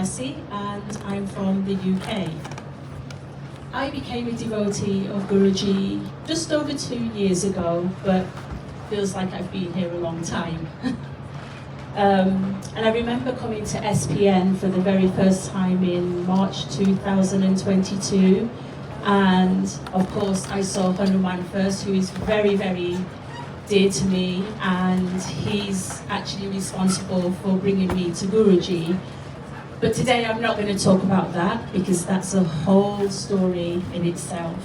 And I'm from the UK. I became a devotee of Guruji just over 2 years ago, but feels like I've been here a long time. And I remember coming to SPN for the very first time in March 2022, and of course I saw Hanuman first, who is very, very dear to me, and he's actually responsible for bringing me to Guruji. But today I'm not going to talk about that because that's a whole story in itself.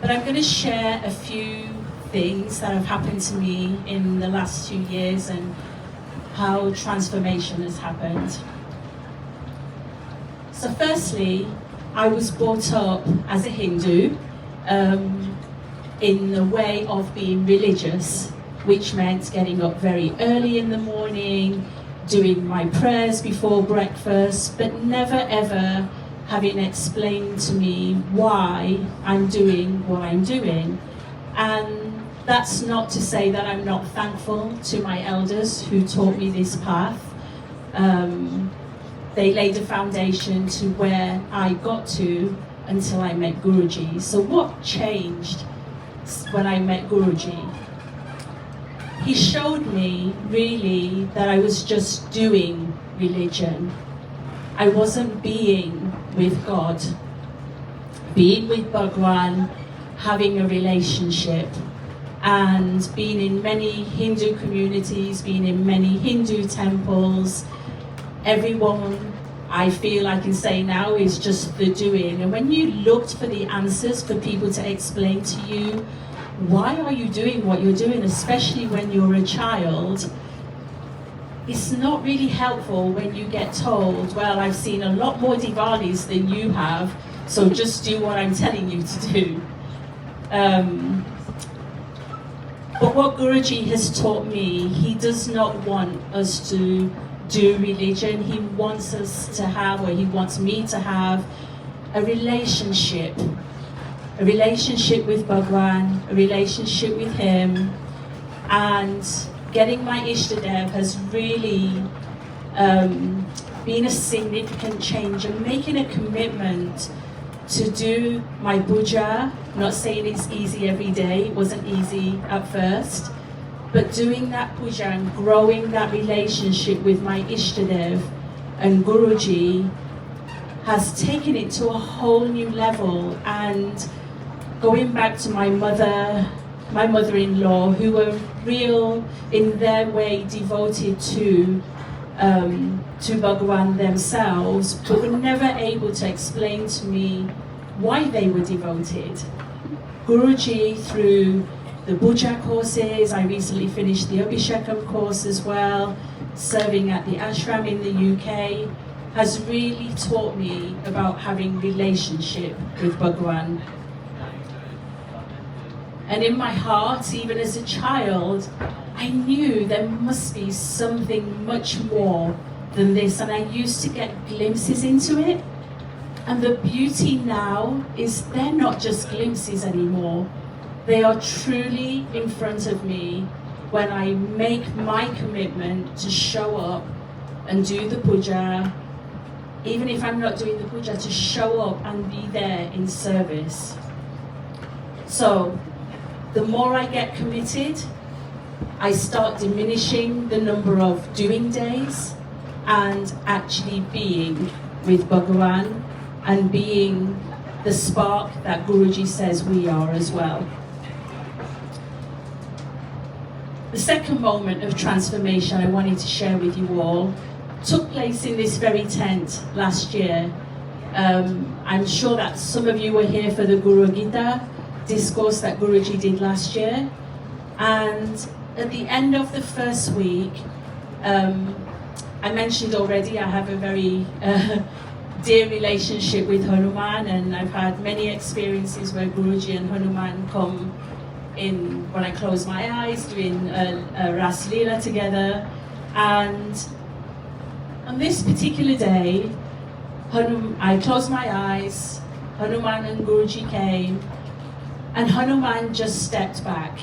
But I'm going to share a few things that have happened to me in the last 2 years and how transformation has happened. So firstly, I was brought up as a Hindu in the way of being religious, which meant getting up very early in the morning, doing my prayers before breakfast, but never ever having explained to me why I'm doing what I'm doing. And that's not to say that I'm not thankful to my elders who taught me this path. They laid a foundation to where I got to until I met Guruji. So what changed when I met Guruji? He showed me really that I was just doing religion. I wasn't being with God, being with Bhagwan, having a relationship, and being in many Hindu communities, being in many Hindu temples. Everyone, I feel I can say now, is just the doing. And when you looked for the answers for people to explain to you, why are you doing what you're doing, especially when you're a child, it's not really helpful when you get told, well, I've seen a lot more Diwalis than you have, so just do what I'm telling you to do. But what Guruji has taught me, he does not want us to do religion. He wants us to have, or he wants me to have, a relationship with Bhagwan, a relationship with him, and getting my Ishtadev has really been a significant change, and making a commitment to do my puja. Not saying it's easy every day, it wasn't easy at first, but doing that puja and growing that relationship with my Ishtadev and Guruji has taken it to a whole new level. And going back to my mother-in-law, who were real, in their way, devoted to Bhagwan themselves, but were never able to explain to me why they were devoted. Guruji, through the puja courses, I recently finished the Abhishekam course as well, serving at the ashram in the UK, has really taught me about having relationship with Bhagwan. And in my heart, even as a child, I knew there must be something much more than this, and I used to get glimpses into it. And the beauty now is they're not just glimpses anymore. They are truly in front of me when I make my commitment to show up and do the puja, even if I'm not doing the puja, to show up and be there in service. So, the more I get committed, I start diminishing the number of doing days and actually being with Bhagwan and being the spark that Guruji says we are as well. The second moment of transformation I wanted to share with you all took place in this very tent last year. I'm sure that some of you were here for the Guru Gita discourse that Guruji did last year, and at the end of the first week, I mentioned already I have a very dear relationship with Hanuman, and I've had many experiences where Guruji and Hanuman come in when I close my eyes, doing a Ras Leela together. And on this particular day, I closed my eyes, Hanuman and Guruji came, and Hanuman just stepped back.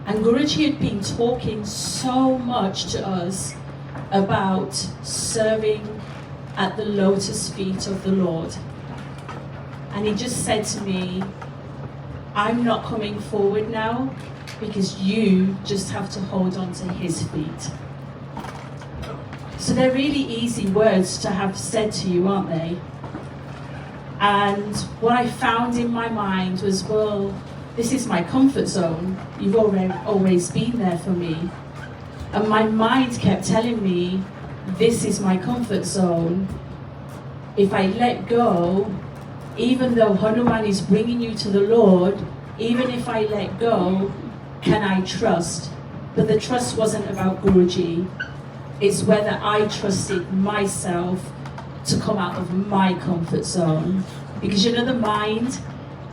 And Guruji had been talking so much to us about serving at the lotus feet of the Lord. And he just said to me, I'm not coming forward now because you just have to hold on to his feet. So they're really easy words to have said to you, aren't they? And what I found in my mind was, well, this is my comfort zone. You've always been there for me. And my mind kept telling me, this is my comfort zone. If I let go, even though Hanuman is bringing you to the Lord, even if I let go, can I trust? But the trust wasn't about Guruji. It's whether I trusted myself to come out of my comfort zone. Because you know, the mind,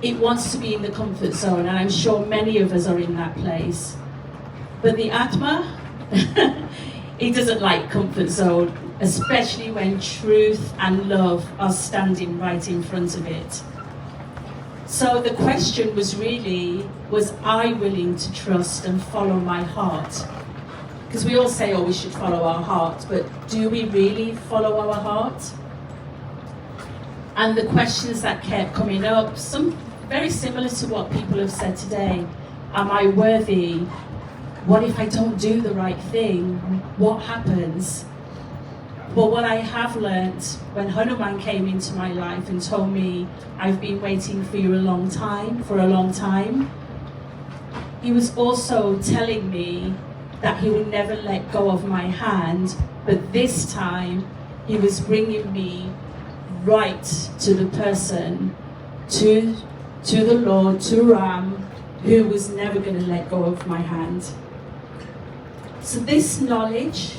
it wants to be in the comfort zone, and I'm sure many of us are in that place. But the Atma, it doesn't like comfort zone, especially when truth and love are standing right in front of it. So the question was really, was I willing to trust and follow my heart? Because we all say, oh, we should follow our heart, but do we really follow our heart? And the questions that kept coming up, some very similar to what people have said today. Am I worthy? What if I don't do the right thing? What happens? But what I have learnt when Hanuman came into my life and told me, I've been waiting for you for a long time, he was also telling me that he would never let go of my hand, but this time he was bringing me right to the person, to the Lord, to Ram, who was never going to let go of my hand. So this knowledge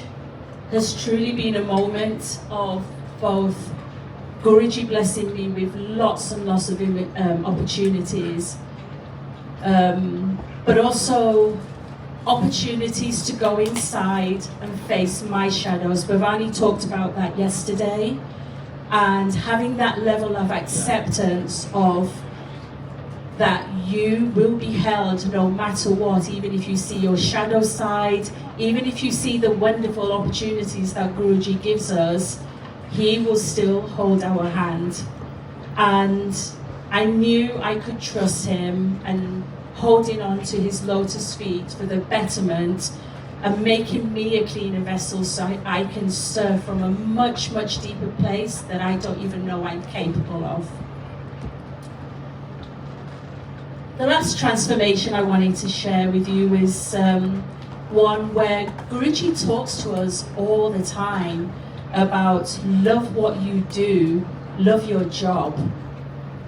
has truly been a moment of both Guruji blessing me with lots and lots of opportunities, but also opportunities to go inside and face my shadows. Bhavani talked about that yesterday, and having that level of acceptance of that you will be held no matter what, even if you see your shadow side, even if you see the wonderful opportunities that Guruji gives us, he will still hold our hand. And I knew I could trust him, and holding on to his lotus feet for the betterment and making me a cleaner vessel so I can serve from a much, much deeper place that I don't even know I'm capable of. The last transformation I wanted to share with you is one where Guruji talks to us all the time about love what you do, love your job.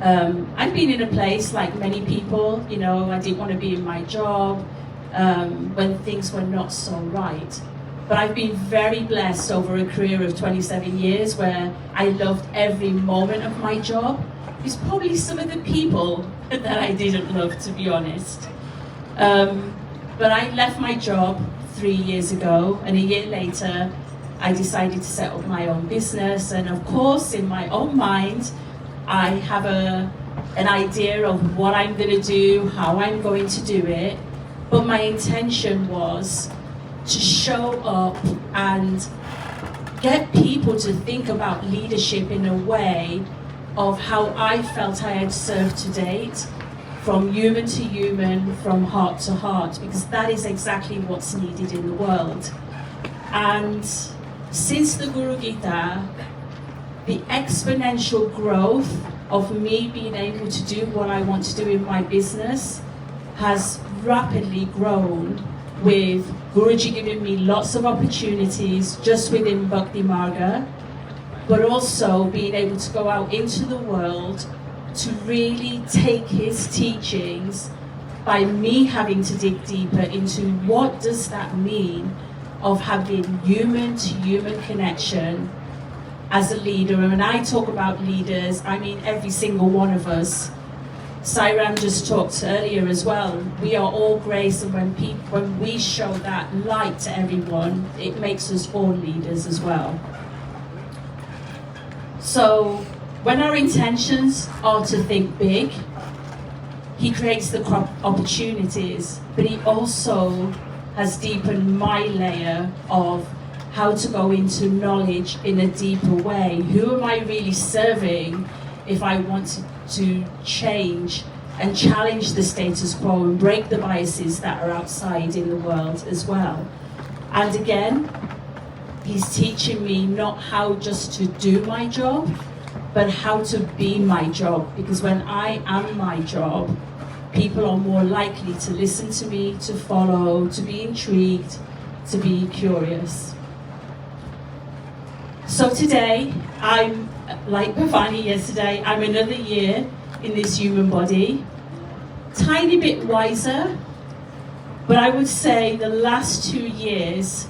I've been in a place like many people, you know, I didn't want to be in my job when things were not so right. But I've been very blessed over a career of 27 years where I loved every moment of my job. It's probably some of the people that I didn't love, to be honest. But I left my job 3 years ago, and a year later, I decided to set up my own business. And of course, in my own mind, I have an idea of what I'm going to do, how I'm going to do it. But my intention was to show up and get people to think about leadership in a way of how I felt I had served to date, from human to human, from heart to heart, because that is exactly what's needed in the world. And since the Guru Gita, the exponential growth of me being able to do what I want to do in my business has rapidly grown, with Guruji giving me lots of opportunities just within Bhakti Marga, but also being able to go out into the world to really take his teachings by me having to dig deeper into what does that mean of having human to human connection as a leader. And when I talk about leaders, I mean every single one of us. Sairam just talked earlier as well. We are all grace, and when we show that light to everyone, it makes us all leaders as well. So when our intentions are to think big, he creates the opportunities, but he also has deepened my layer of how to go into knowledge in a deeper way. Who am I really serving if I want to change and challenge the status quo and break the biases that are outside in the world as well? And again, he's teaching me not how just to do my job, but how to be my job. Because when I am my job, people are more likely to listen to me, to follow, to be intrigued, to be curious. So today, I'm, like Bhavani yesterday, I'm another year in this human body, tiny bit wiser, but I would say the last 2 years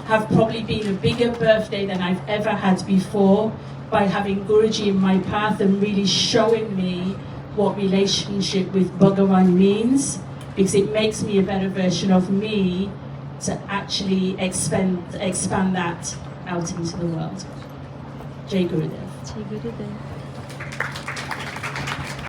have probably been a bigger birthday than I've ever had before, by having Guruji in my path and really showing me what relationship with Bhagavan means, because it makes me a better version of me to actually expand that out into the world. Jai Gurudev. Jai Gurudev.